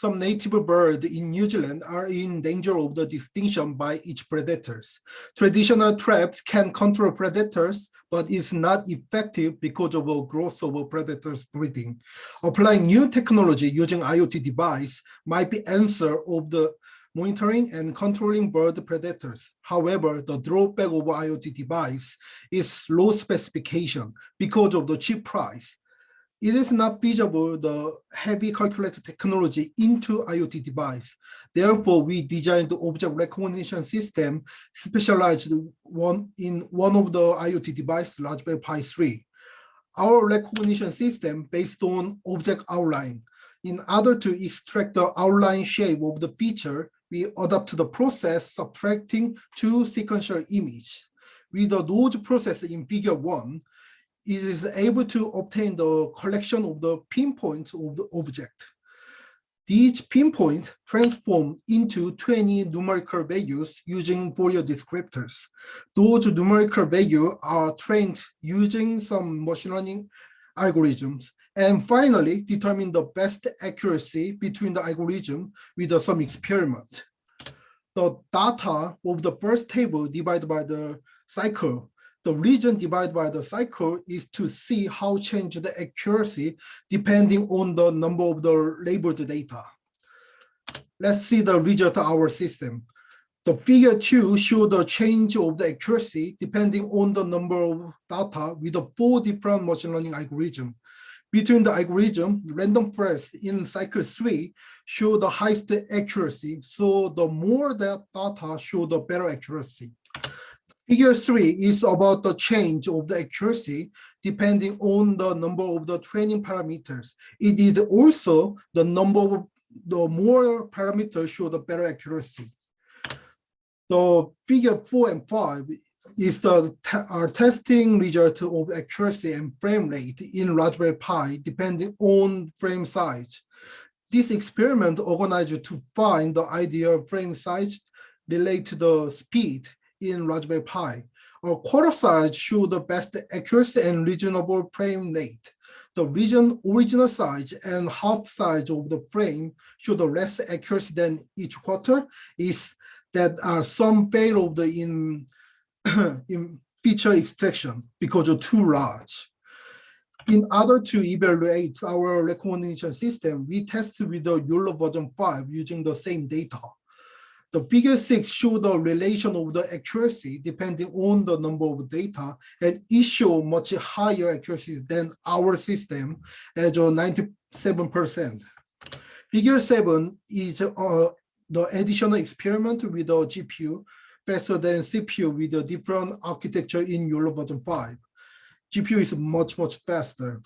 some native birds in New Zealand are in danger of the extinction by its predators. Traditional traps can control predators, but it's not effective because of the growth of predators breeding. Applying new technology using IoT device might be answer of the monitoring and controlling bird predators. However, the drawback of IoT device is low specification because of the cheap price. It is not feasible the heavy calculator technology into IoT device. Therefore, we designed the object recognition system specialized in one of the IoT device, Raspberry Pi 3. Our recognition system based on object outline. In order to extract the outline shape of the feature, we adapt the process subtracting two sequential images. With the node process in figure 1, it is able to obtain the collection of the pinpoints of the object. These pinpoints transform into 20 numerical values using Fourier descriptors. Those numerical values are trained using some machine learning algorithms, and finally determine the best accuracy between the algorithm with some experiment. The data of the first table divided by the cycle. The region divided by the cycle is to see how change the accuracy depending on the number of the labeled data. Let's see the result of our system. The figure 2 shows the change of the accuracy depending on the number of data with the 4 different machine learning algorithms. Between the algorithm, random forest in cycle 3 show the highest accuracy. So the more that data show the better accuracy. Figure 3 is about the change of the accuracy depending on the number of the training parameters. It is also the number of the more parameters show the better accuracy. The figure 4 and 5 is our testing result of accuracy and frame rate in Raspberry Pi depending on frame size. This experiment organized to find the ideal frame size related to the speed in Raspberry Pi. Our quarter size show the best accuracy and reasonable frame rate. The original size and half size of the frame show the less accuracy than each quarter is that are some failed in feature extraction because of too large. In order to evaluate our recognition system, we tested with the YOLO version 5 using the same data. The figure 6 shows the relation of the accuracy depending on the number of data, and it shows much higher accuracy than our system at 97%. Figure 7 is the additional experiment with the GPU faster than CPU with a different architecture in YOLO version 5. GPU is much faster.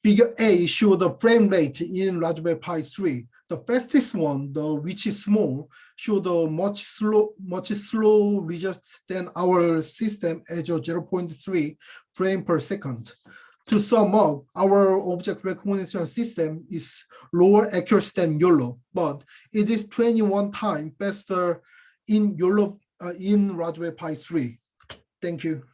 Figure 8 shows the frame rate in Raspberry Pi 3. The fastest one, which is small, shows the much slow results than our system at 0.3 frame per second. To sum up, our object recognition system is lower accuracy than YOLO, but it is 21 times faster in YOLO in Raspberry Pi 3. Thank you.